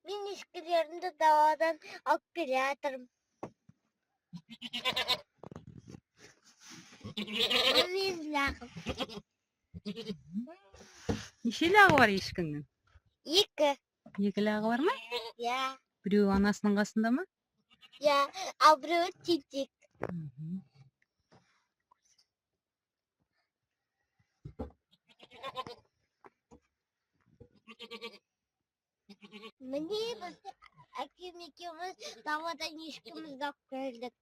Мен ешкілерімді даладан алып келе жатырмын. Мен лағым. Неше лағы бар ешкіңнің? Екі. Екі лағы бар ма? Я. Біреуі анасының қасында ма? Я. Ал біреуі тентек. Міне біз әкем екеуміз даладан ешкімізді алып келдік.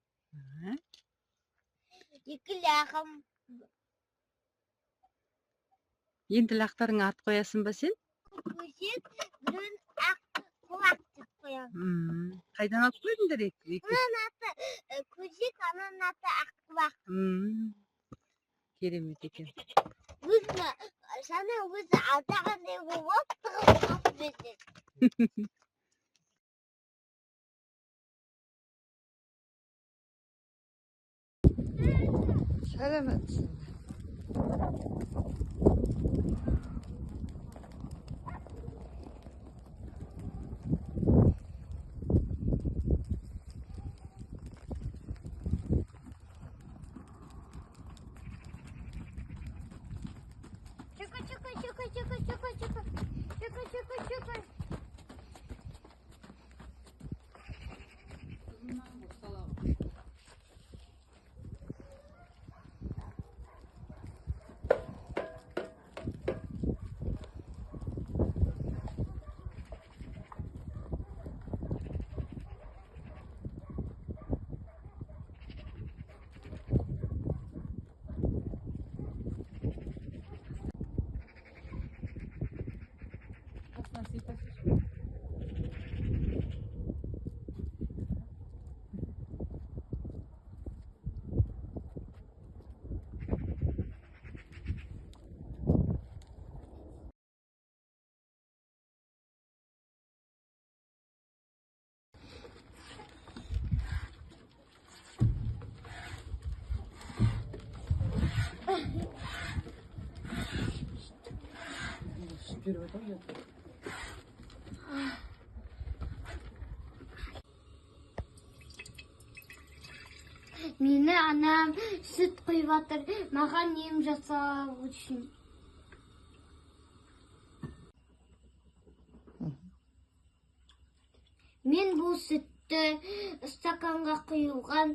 Екі лағым. Енді лақтарыңа ат қоясың ба сен? Көзек, біреуін ақ құлақ деп қоямын. Қайдан алып қойдыңдар екі? Ананың аты көзек, ананың аты ақ құлақ. Керемет екен. Өзі, жаңа өзі алдағандай болып тығып береді. Сәлеметсің. Чука. Мені анам сүт құйып жатыр, маған ем жасау үшін. Мен бұл сүтті стаканға құйылған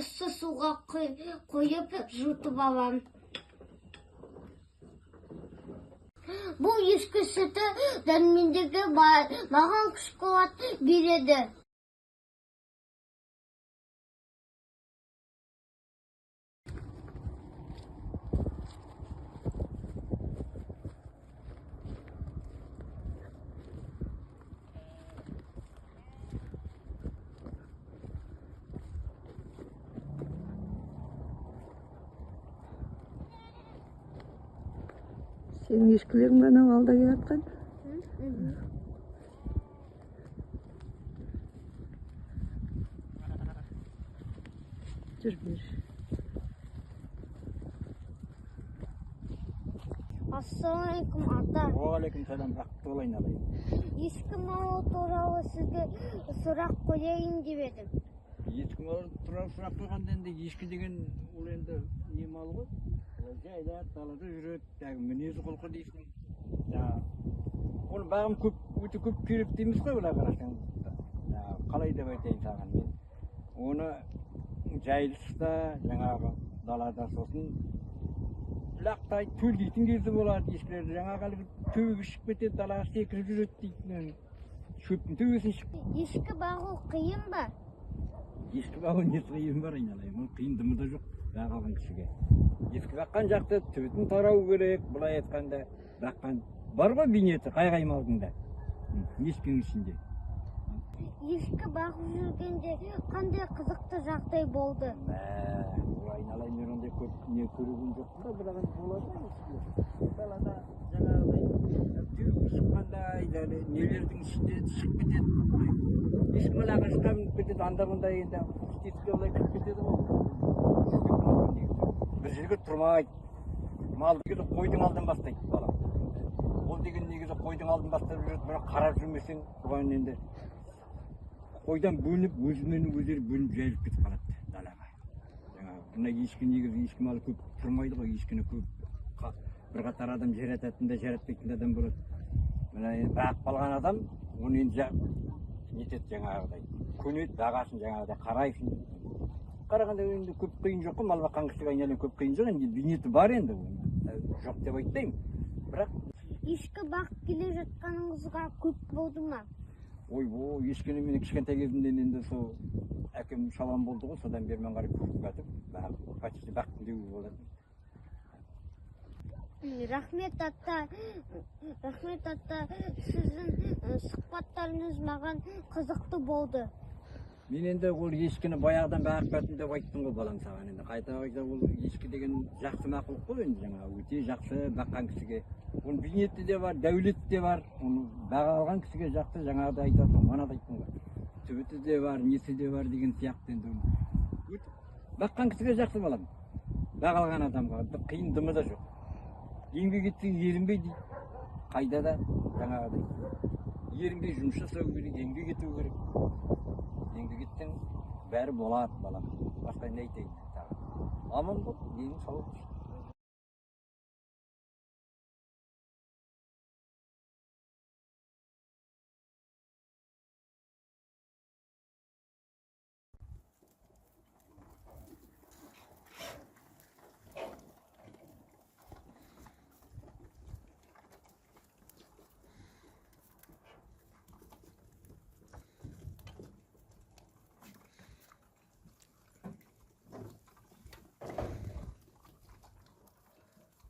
ыссы суға қойып жұтып алам. Бұл ешкі сүті дәрмендігі маған күш қуат береді. Senin ешкілерің бана алда келатқан? Жүр бер. Ассалаумалейкум, ата. Уағалейкум салам, рахмет болайын алайын. Ешкі малы туралы сізге сұрақ қояйын деп едім. Ешкі малы туралы сұрақ қойғанда енді ешкі деген ол енді не мал ғой? Жайлар, далада жүреді, мінезі құлқы дейсің. Оны бағым өте көп керек дейміз ғой, олай қарасаң. Қалай деп айтайын саған мен. Оны жайлысыда, жаңағы далада сосын лақтайды, төлдейтін кезі болады, ешкілерді жаңағы төбеге шығып кетеді, далаға секіріп жүреді дейтін. Шөптің төбесін шығып. Ешкі бағу қиын ба? Ешкі бағу несі қиын бар айналайын, ол қиындымы да жоқ бағалған кісіге. Ешкі баққан жақты түбітін тарау керек, бұлай айтқанда баққан бар ғой бейнеті қай малдың да ешкінің ішінде. Ешкі бағып жүргенде қандай қызықты жағдай болды? Бұл айналайын мен ондай көп не көрген жоқпын да, бірақ болады ешкілер. Далада жаңағыдай түйіп шыққандай нелердің ішінде шығып кетеді. Ешкі малаға шыққан кетеді, анда-бұнда енді ешкі олай кіріп кетеді ғой. Бір жерге тұрмайды. Малды қойдың алдын бастайды бала. Ол ол деген негізі қойдың алдын бастап жүреді, бірақ қарап жүрмесең бұған енді қойдан бөлініп өзімен өздері бөлініп жайылып кетіп қалады далаға. Жаңағы мына ешкі негізі ешкі малы көп тұрмайды ғой, ешкіні көп бір қатар адам жарататын да жаратпайтын адам болады. Мына енді бағып қалған адам оны енді нетеді жаңағыдай көнеді, бағасын жаңағыдай қарайсың. Қарағанда енді көп қиын жоқ қой, мал баққан кісіге айналайын көп қиын жоқ, енді бейнеті бар енді, жоқ деп айтпаймын. Бірақ ешкі бағып келе жатқаныңызға көп болды ма? ой, ешкіні мен кішкентай кезімден енді сол әкем шалам болды ғой, содан бері мен қарай көріп жатып, почти бақтым деуге болады. Рахмет ата, сіздің сұхбаттарыңыз маған қызықты болды. Мен енді ол ешкіні баяғыдан бағып бәтін деп айттым ғой балам саған. Енді қайта ол ешкі деген жақсы мақұлық қой енді жаңағы өте жақсы баққан кісіге. Оның бейнеті де бар, дәулеті де бар. Оны баға алған кісіге жақсы жаңағыда айтатын, манада айттым ғой. Түбіті де бар, несі де бар деген сияқты енді. Баққан кісіге жақсы балам. Баға алған адамға қиын дымы да жоқ. Еңбек етсең ерінбей дейді. Қайда да жаңағыдай. Ерінбей жұмыс жасау керек, еңбек ету керек. Еңбек етсең бәрі болады балам. Басқа не айтайын. Аман бол, денің сау болсын.